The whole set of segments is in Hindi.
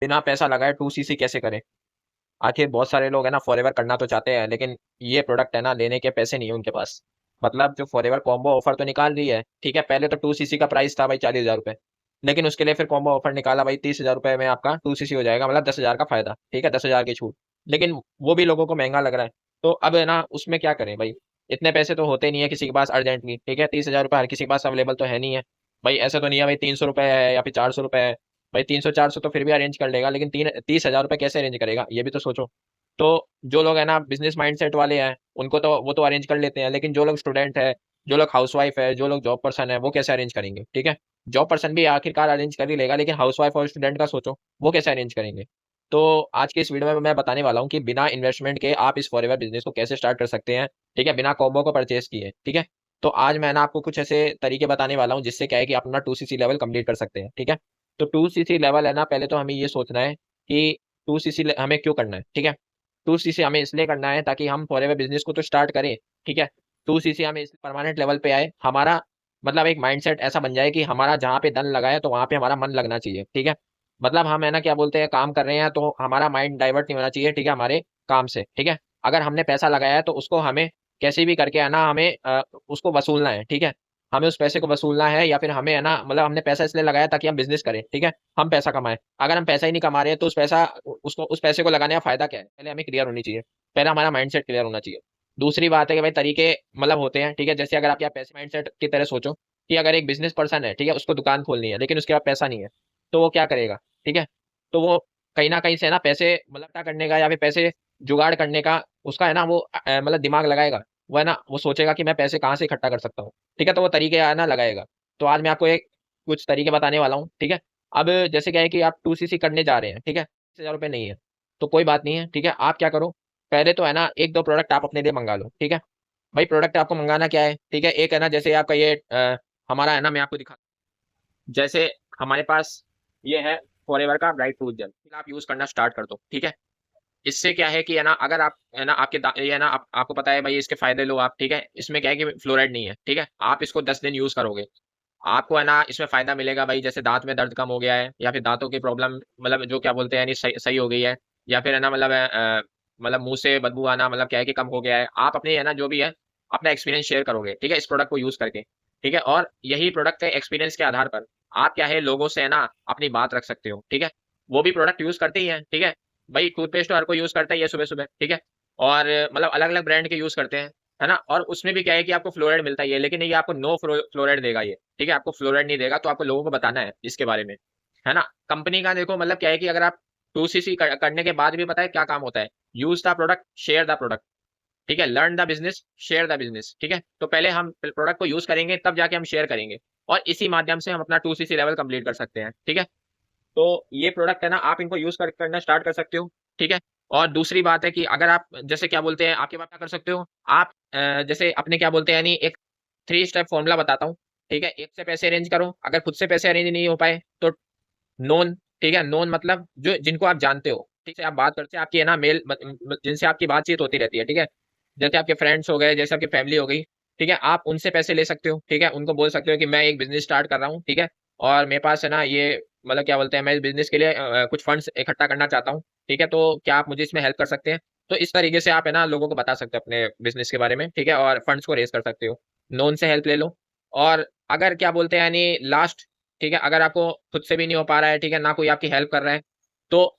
बिना पैसा लगाए 2cc कैसे करें? आखिर बहुत सारे लोग है ना फॉरएवर करना तो चाहते हैं, लेकिन ये प्रोडक्ट है ना लेने के पैसे नहीं है उनके पास। मतलब जो फॉरएवर कॉम्बो ऑफर तो निकाल रही है, ठीक है, पहले तो 2cc का प्राइस था भाई 40,000 रुपये, लेकिन उसके लिए फिर कॉम्बो ऑफर निकाला भाई 30,000 रुपये में आपका 2cc हो जाएगा, मतलब 10,000 का फायदा, ठीक है, 10,000 की छूट। लेकिन वो भी लोगों को महंगा लग रहा है। तो अब है ना उसमें क्या करें भाई? इतने पैसे तो होते नहीं है किसी के पास अर्जेंटली, ठीक है, 30,000 रुपये हर किसी के पास अवेलेबल तो है नहीं है। भाई ऐसा तो नहीं है भाई 300 रुपये है या फिर 400 रुपये है। भाई 300 400 तो फिर भी अरेंज कर लेगा, लेकिन 30,000 रुपये कैसे अरेंज करेगा, ये भी तो सोचो। तो जो लोग है ना बिजनेस माइंडसेट वाले हैं उनको तो वो तो अरेंज कर लेते हैं, लेकिन जो लोग स्टूडेंट है, जो लोग हाउसवाइफ है, जो लोग जॉब पर्सन है, वो कैसे अरेंज करेंगे? ठीक है, जॉब पर्सन भी आखिरकार अरेंज कर ही लेगा, लेकिन हाउसवाइफ और स्टूडेंट का सोचो, वो कैसे अरेंज करेंगे? तो आज के इस वीडियो में मैं बताने वाला हूँ कि बिना इन्वेस्टमेंट के आप इस फॉरएवर बिजनेस को कैसे स्टार्ट कर सकते हैं, ठीक है, बिना कॉम्बो को परचेज किए, ठीक है। तो आज मैं ना आपको कुछ ऐसे तरीके बताने वाला हूँ जिससे क्या है कि आप अपना 2cc लेवल कंप्लीट कर सकते हैं, ठीक है। तो 2cc लेवल है ना, पहले तो हमें ये सोचना है कि 2cc हमें क्यों करना है, ठीक है। 2cc हमें इसलिए करना है ताकि हम फॉरएवर बिजनेस को तो स्टार्ट करें, ठीक है। 2cc हमें इस परमानेंट लेवल पे आए, हमारा मतलब एक माइंडसेट ऐसा बन जाए कि हमारा जहाँ पे धन लगा है तो वहां पे हमारा मन लगना चाहिए, ठीक है। मतलब हम है ना क्या बोलते हैं, काम कर रहे हैं तो हमारा माइंड डाइवर्ट नहीं होना चाहिए, ठीक है, हमारे काम से, ठीक है। अगर हमने पैसा लगाया है तो उसको हमें कैसे भी करके है ना हमें उसको वसूलना है, ठीक है। हमें उस पैसे को वसूलना है, या फिर हमें है ना मतलब हमने पैसा इसलिए लगाया ताकि हम बिजनेस करें, ठीक है, हम पैसा कमाएं। अगर हम पैसा ही नहीं कमा रहे हैं तो उस पैसे को लगाने का फायदा क्या है? पहले हमें क्लियर होनी चाहिए, पहले हमारा माइंडसेट क्लियर होना चाहिए। दूसरी बात है कि भाई तरीके मतलब होते हैं, ठीक है, जैसे अगर आप यहाँ पैसे माइंडसेट की तरह सोचो कि अगर एक बिजनेस पर्सन है, ठीक है, उसको दुकान खोलनी है लेकिन उसके पास पैसा नहीं है, तो वो क्या करेगा? ठीक है, तो वो कहीं ना कहीं से ना पैसे मतलब क्या करने का या फिर पैसे जुगाड़ करने का उसका है ना वो मतलब दिमाग लगाएगा। वो है ना वो सोचेगा कि मैं पैसे कहाँ से इकट्ठा कर सकता हूँ, ठीक है, तो वो तरीके है ना लगाएगा। तो आज मैं आपको एक कुछ तरीके बताने वाला हूँ, ठीक है। अब जैसे क्या है कि आप 2cc करने जा रहे हैं, ठीक है, 30,000 रुपये नहीं है, तो कोई बात नहीं है, ठीक है, आप क्या करो, पहले तो है ना एक दो प्रोडक्ट आप अपने लिए मंगा लो, ठीक है। भाई प्रोडक्ट आपको मंगाना क्या है, ठीक है, एक है ना जैसे आपका ये हमारा है ना, मैं आपको दिखा, जैसे हमारे पास ये है फॉरएवर का ब्राइट टूथ जेल, आप यूज करना स्टार्ट कर दो, ठीक है। इससे क्या है कि है ना अगर आप है ना ये है ना आपको पता है भाई इसके फायदे लो आप, ठीक है, इसमें क्या है कि फ्लोराइड नहीं है, ठीक है, आप इसको 10 दिन यूज करोगे, आपको है ना इसमें फायदा मिलेगा भाई, जैसे दांत में दर्द कम हो गया है, या फिर दांतों की प्रॉब्लम मतलब जो क्या बोलते हैं यानी सही हो गई है, या फिर है ना मतलब मतलब मुंह से बदबू आना मतलब क्या है कि कम हो गया है, आप अपने है ना जो भी है अपना एक्सपीरियंस शेयर करोगे, ठीक है, इस प्रोडक्ट को यूज करके, ठीक है। और यही प्रोडक्ट के एक्सपीरियंस के आधार पर आप क्या है लोगों से है ना अपनी बात रख सकते हो, ठीक है। वो भी प्रोडक्ट यूज करते ही हैं, ठीक है, भाई टूथपेस्ट तो हर कोई यूज करता ही है सुबह सुबह, ठीक है। और मतलब अलग अलग ब्रांड के यूज करते हैं, है ना, और उसमें भी क्या है कि आपको फ्लोराइड मिलता ही है, लेकिन ये आपको नो फ्लोराइड देगा ये, ठीक है, आपको फ्लोराइड नहीं देगा, तो आपको लोगों को बताना है इसके बारे में, है ना। कंपनी का देखो मतलब क्या है कि अगर आप 2cc करने के बाद भी पता है क्या काम होता है, use the product share the product, ठीक है, learn the business share the business, ठीक है। तो पहले हम प्रोडक्ट को यूज करेंगे तब जाके हम शेयर करेंगे, और इसी माध्यम से हम अपना 2cc लेवल कंप्लीट कर सकते हैं, ठीक है। तो ये प्रोडक्ट है ना आप इनको यूज करना स्टार्ट कर सकते हो, ठीक है। और दूसरी बात है कि अगर आप जैसे क्या बोलते हैं आपके पास क्या कर सकते हो आप जैसे अपने क्या बोलते हैं यानी एक 3 स्टेप फॉर्मूला बताता हूँ, ठीक है। एक से पैसे अरेंज करो, अगर खुद से पैसे अरेंज नहीं हो पाए तो नोन, ठीक है, नोन मतलब जो जिनको आप जानते हो, ठीक है, आप बात करते हैं आपकी है ना मेल जिनसे आपकी बातचीत होती रहती है, ठीक है, जैसे आपके फ्रेंड्स हो गए, जैसे आपकी फैमिली हो गई, ठीक है, आप उनसे पैसे ले सकते हो, ठीक है, उनको बोल सकते हो कि मैं एक बिजनेस स्टार्ट कर रहा हूँ, ठीक है, और मेरे पास है ना ये मतलब क्या बोलते हैं मैं इस बिजनेस के लिए कुछ फंड्स इकट्ठा करना चाहता हूँ, ठीक है, तो क्या आप मुझे इसमें हेल्प कर सकते हैं? तो इस तरीके से आप है ना लोगों को बता सकते हो अपने बिजनेस के बारे में, ठीक है, और फंड्स को रेज कर सकते हो, नोन से हेल्प ले लो। और अगर क्या बोलते हैं यानी लास्ट, ठीक है, अगर आपको खुद से भी नहीं हो पा रहा है, ठीक है, ना कोई आपकी हेल्प कर रहा है, तो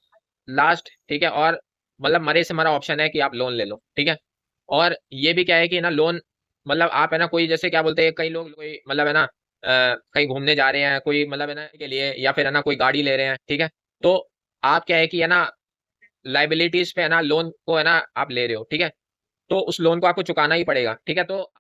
लास्ट, ठीक है, और मतलब मरे से मरा ऑप्शन है कि आप लोन ले लो, ठीक है। और ये भी क्या है कि ना लोन मतलब आप है ना कोई जैसे क्या बोलते हैं कई लोग कोई मतलब है ना कहीं घूमने जा रहे हैं कोई मतलब है ना के लिए, या फिर है ना कोई गाड़ी ले रहे हैं, ठीक है, तो आप क्या है कि है ना लाइबिलिटीज पे है ना लोन को है ना आप ले रहे हो, ठीक है, तो उस लोन को आपको चुकाना ही पड़ेगा, ठीक है। तो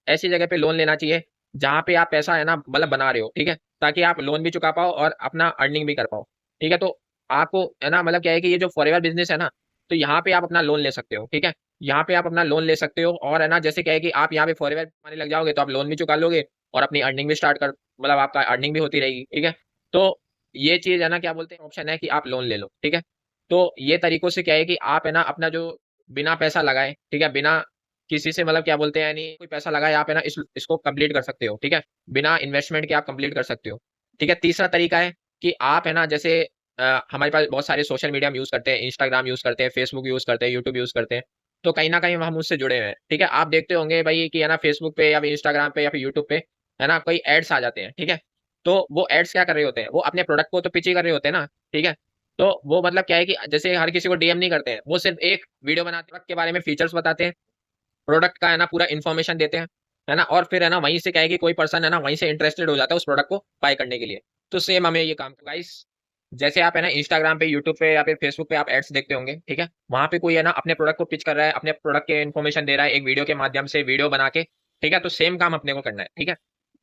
ऐसी जगह पे लोन लेना चाहिए जहां पे आप पैसा है ना मतलब बना रहे हो, ठीक है, ताकि आप लोन भी चुका पाओ और अपना अर्निंग भी कर पाओ, ठीक है। तो आपको है ना मतलब क्या है कि ये जो फॉरएवर बिजनेस है ना, तो यहाँ पे आप अपना लोन ले सकते हो, ठीक है, यहाँ पे आप अपना लोन ले सकते हो, और है ना जैसे क्या है कि आप यहाँ पे फॉरएवर कमाने लग जाओगे तो आप लोन भी चुका लोगे और अपनी अर्निंग भी स्टार्ट कर मतलब आपका अर्निंग भी होती रहेगी, ठीक है। तो ये चीज है ना क्या बोलते हैं ऑप्शन है कि आप लोन ले लो, ठीक है। तो ये तरीकों से क्या है कि आप है ना अपना जो बिना पैसा लगाए, ठीक है, बिना किसी से मतलब क्या बोलते हैं यानी कोई पैसा लगाए आप है ना इसको कंप्लीट कर सकते हो, ठीक है, बिना इन्वेस्टमेंट के आप कंप्लीट कर सकते हो, ठीक है। तीसरा तरीका है कि आप है ना जैसे हमारे पास बहुत सारे सोशल मीडिया हम यूज करते हैं, इंस्टाग्राम यूज करते हैं, फेसबुक यूज करते हैं, यूट्यूब यूज करते हैं। तो कहीं ना कहीं हम उससे जुड़े हुए हैं। ठीक है, आप देखते होंगे भाई कि है ना फेसबुक पे या फिर इंस्टाग्राम पे या फिर यूट्यूब पे है ना कोई एड्स आ जाते हैं। ठीक है, तो वो एड्स क्या कर रहे होते हैं, वो अपने प्रोडक्ट को तो पिच ही कर रहे होते हैं ना। ठीक है, तो वो मतलब क्या है कि जैसे हर किसी को डीएम नहीं करते हैं, वो सिर्फ एक वीडियो बनाते हैं, प्रोडक्ट के बारे में फीचर्स बताते हैं, प्रोडक्ट का है ना पूरा इन्फॉर्मेशन देते हैं, है ना, और फिर है ना वहीं से क्या है कि कोई पर्सन है ना वहीं से इंटरेस्टेड हो जाता है उस प्रोडक्ट को बाय करने के लिए। तो सेम हमें ये काम गाइस, जैसे आप है ना इंस्टाग्राम पे, यूट्यूब पे या फिर फेसबुक पे आप एड्स देखते होंगे। ठीक है, वहां पे कोई है ना अपने प्रोडक्ट को पिच कर रहा है, अपने प्रोडक्ट के इन्फॉर्मेशन दे रहा है एक वीडियो के माध्यम से, वीडियो बना के। ठीक है, तो सेम काम अपने को करना है। ठीक है,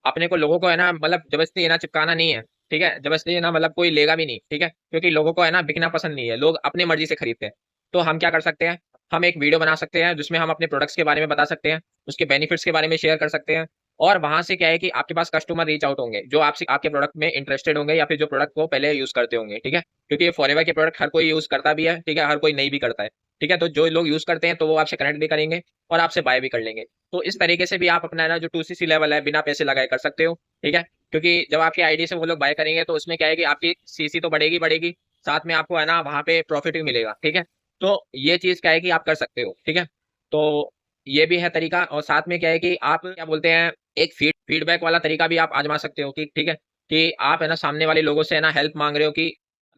अपने को लोगों को है ना मतलब जबरदस्ती है ना चिपकाना नहीं है। ठीक है, जबरदस्ती है ना मतलब कोई लेगा भी नहीं। ठीक है, क्योंकि लोगों को है ना बिकना पसंद नहीं है, लोग अपनी मर्जी से खरीदते हैं। तो हम क्या कर सकते हैं, हम एक वीडियो बना सकते हैं जिसमें हम अपने प्रोडक्ट्स के बारे में बता सकते हैं, उसके बेनिफिट्स के बारे में शेयर कर सकते हैं। और वहां से क्या है कि आपके पास कस्टमर रीच आउट होंगे जो आपसे आपके प्रोडक्ट में इंटरेस्टेड होंगे या फिर जो प्रोडक्ट को पहले यूज करते होंगे। ठीक है, क्योंकि ये फॉरएवर के प्रोडक्ट हर कोई यूज करता भी है। ठीक है, हर कोई नहीं भी करता है। ठीक है, तो जो लोग यूज करते हैं तो वो आपसे कनेक्ट भी करेंगे और आपसे बाय भी कर लेंगे। तो इस तरीके से भी आप अपना ना जो 2CC लेवल है बिना पैसे लगाए कर सकते हो। ठीक है, क्योंकि जब आपकी आईडी से वो लोग बाय करेंगे तो उसमें क्या है कि आपकी सीसी तो बढ़ेगी बढ़ेगी, साथ में आपको है ना वहां पे प्रॉफिट भी मिलेगा। ठीक है, तो ये चीज क्या है कि आप कर सकते हो। ठीक है, तो ये भी है तरीका। और साथ में क्या है कि आप क्या बोलते हैं, एक फीडबैक वाला तरीका भी आप आजमा सकते हो कि ठीक है कि आप है ना सामने वाले लोगों से है ना हेल्प मांग रहे हो कि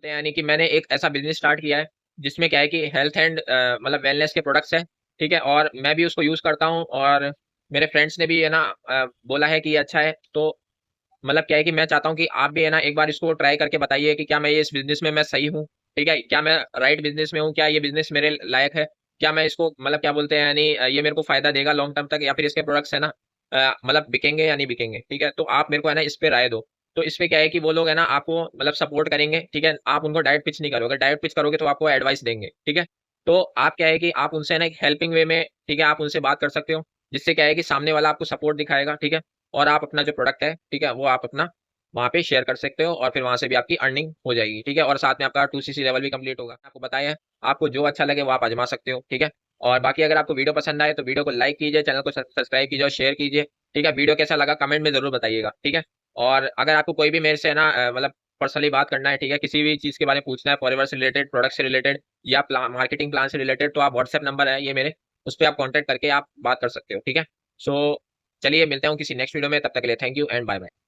यानी कि मैंने एक ऐसा बिजनेस स्टार्ट किया है जिसमें क्या है कि हेल्थ एंड मतलब वेलनेस के प्रोडक्ट्स है। ठीक है, और मैं भी उसको यूज करता हूँ और मेरे फ्रेंड्स ने भी है ना बोला है कि ये अच्छा है। तो मतलब क्या है कि मैं चाहता हूँ कि आप भी है ना एक बार इसको ट्राई करके बताइए कि क्या मैं ये इस बिजनेस में मैं सही हूँ। ठीक है, क्या मैं राइट बिजनेस में हूँ, क्या ये बिजनेस मेरे लायक है, क्या मैं इसको मतलब क्या बोलते हैं यानी ये मेरे को फायदा देगा लॉन्ग टर्म तक, या फिर इसके प्रोडक्ट्स है ना मतलब बिकेंगे या नहीं बिकेंगे। ठीक है, तो आप मेरे को है ना इस पे राय दो। तो इस पे क्या है कि वो लोग है ना आपको मतलब सपोर्ट करेंगे। ठीक है, आप उनको डायरेक्ट पिच नहीं करोगे, डायरेक्ट पिच करोगे तो आपको एडवाइस देंगे। ठीक है, तो आप क्या है कि आप उनसे ना एक हेल्पिंग वे में ठीक है आप उनसे बात कर सकते हो, जिससे क्या है कि सामने वाला आपको सपोर्ट दिखाएगा। ठीक है, और आप अपना जो प्रोडक्ट है ठीक है वो आप अपना वहाँ पे शेयर कर सकते हो और फिर वहां से भी आपकी अर्निंग हो जाएगी। ठीक है, और साथ में आपका 2CC लेवल भी कंप्लीट होगा। आपको बताया है, आपको जो अच्छा लगे वो आप आजमा सकते हो। ठीक है, और बाकी अगर आपको वीडियो पसंद आए तो वीडियो को लाइक कीजिए, चैनल को सब्सक्राइब कीजिए और शेयर कीजिए। ठीक है, वीडियो कैसा लगा कमेंट में जरूर बताइएगा। ठीक है, और अगर आपको कोई भी मेरे से है ना मतलब पर्सनली बात करना है, ठीक है, किसी भी चीज के बारे में पूछना है, फॉरएवर से रिलेटेड, प्रोडक्ट से रिलेटेड या मार्केटिंग प्लान से रिलेटेड, तो आप व्हाट्सएप नंबर है ये मेरे, उस पर आप कॉन्टेक्ट करके आप बात कर सकते हो। ठीक है, सो चलिए मिलते हैं किसी नेक्स्ट वीडियो में, तब तक के लिए thank you and bye bye.